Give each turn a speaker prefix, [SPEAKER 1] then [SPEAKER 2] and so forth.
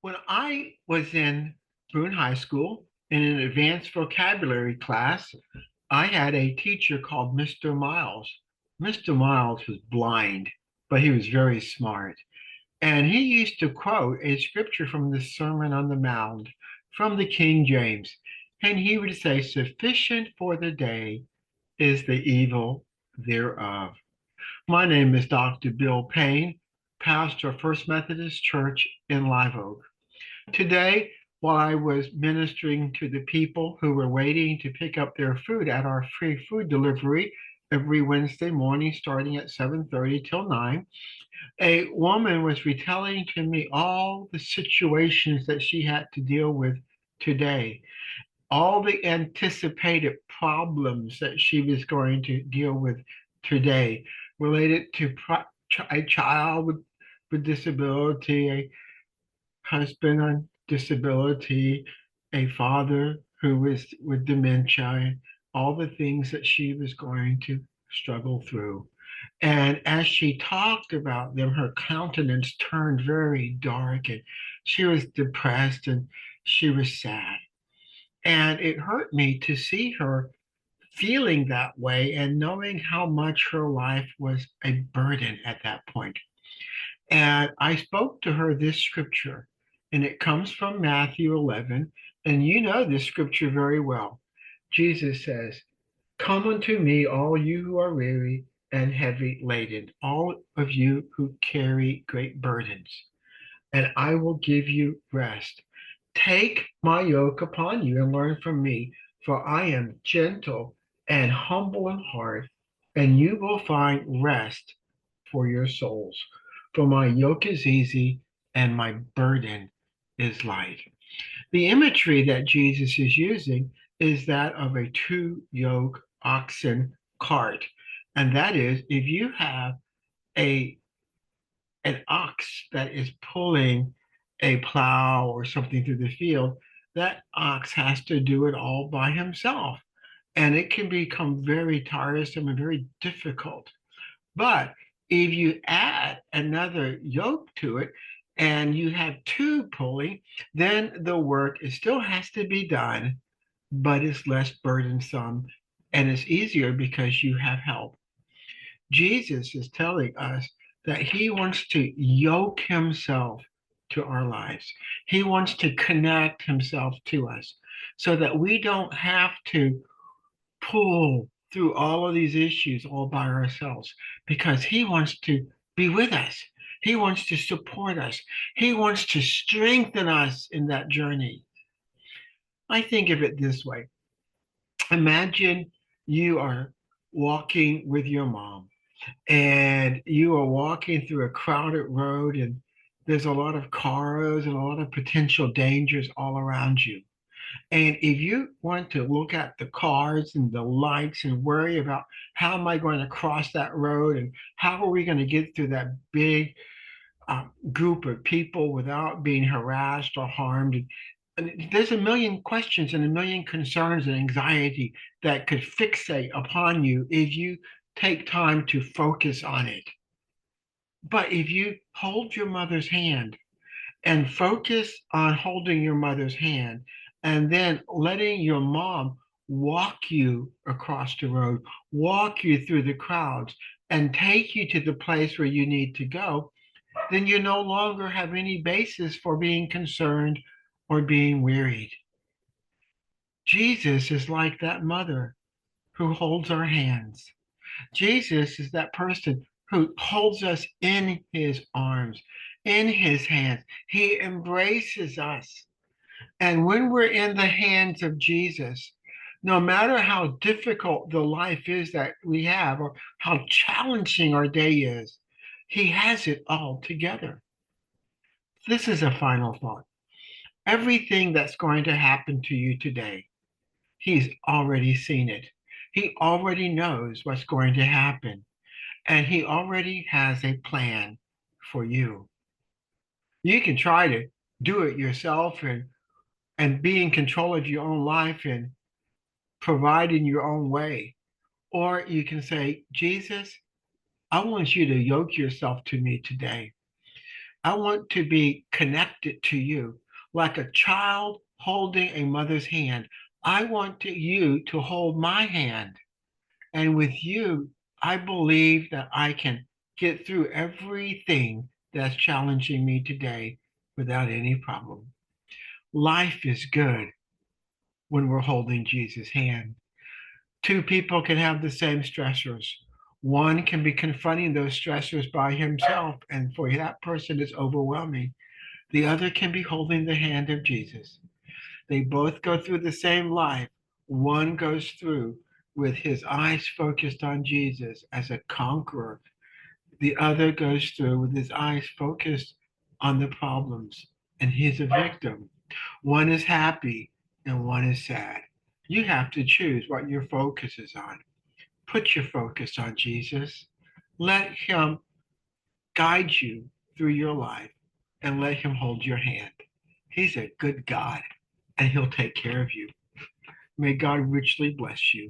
[SPEAKER 1] When I was in Boone High School in an advanced vocabulary class, I had a teacher called Mr. Miles. Mr. Miles was blind, but he was very smart. And he used to quote a scripture from the Sermon on the Mount from the King James. And he would say, "Sufficient for the day is the evil thereof." My name is Dr. Bill Payne, pastor of First Methodist Church in Live Oak. Today, while I was ministering to the people who were waiting to pick up their food at our free food delivery every Wednesday morning starting at 7:30 till 9, a woman was retelling to me all the situations that she had to deal with today, all the anticipated problems that she was going to deal with today related to a child with disability, a husband on disability, a father who was with dementia, all the things that she was going to struggle through. And as she talked about them, her countenance turned very dark and she was depressed and she was sad. And it hurt me to see her feeling that way and knowing how much her life was a burden at that point. And I spoke to her this scripture, and it comes from Matthew 11. And you know this scripture very well. Jesus says, "Come unto me, all you who are weary and heavy laden, all of you who carry great burdens, and I will give you rest. Take my yoke upon you and learn from me, for I am gentle and humble in heart, and you will find rest for your souls. For my yoke is easy and my burden is light." The imagery that Jesus is using is that of a two yoke oxen cart. And that is, if you have a an ox that is pulling a plow or something through the field, that ox has to do it all by himself. And it can become very tiresome and very difficult. But if you add another yoke to it and you have two pulling, then the work it still has to be done, but it's less burdensome and it's easier because you have help. Jesus is telling us that he wants to yoke himself to our lives. He wants to connect himself to us so that we don't have to pull through all of these issues all by ourselves because he wants to be with us. He wants to support us. He wants to strengthen us in that journey. I think of it this way. Imagine you are walking with your mom and you are walking through a crowded road and there's a lot of cars and a lot of potential dangers all around you. And if you want to look at the cars and the lights and worry about how am I going to cross that road and how are we going to get through that big group of people without being harassed or harmed, and there's a million questions and a million concerns and anxiety that could fixate upon you if you take time to focus on it. But if you hold your mother's hand and focus on holding your mother's hand and then letting your mom walk you across the road, walk you through the crowds, and take you to the place where you need to go, then you no longer have any basis for being concerned or being wearied. Jesus is like that mother who holds our hands. Jesus is that person who holds us in his arms, in his hands. He embraces us. And when we're in the hands of Jesus, no matter how difficult the life is that we have or how challenging our day is, he has it all together. This is a final thought. Everything that's going to happen to you today, he's already seen it. He already knows what's going to happen, and he already has a plan for you. You can try to do it yourself and be in control of your own life and provide in your own way. Or you can say, Jesus, I want you to yoke yourself to me today. I want to be connected to you like a child holding a mother's hand. I want you to hold my hand. And with you, I believe that I can get through everything that's challenging me today without any problem. Life is good when we're holding Jesus' hand. Two people can have the same stressors. One can be confronting those stressors by himself, and for that person, it's overwhelming. The other can be holding the hand of Jesus. They both go through the same life. One goes through with his eyes focused on Jesus as a conqueror. The other goes through with his eyes focused on the problems, and he's a victim. One is happy and one is sad. You have to choose what your focus is on. Put your focus on Jesus. Let him guide you through your life and let him hold your hand. He's a good God and he'll take care of you. May God richly bless you.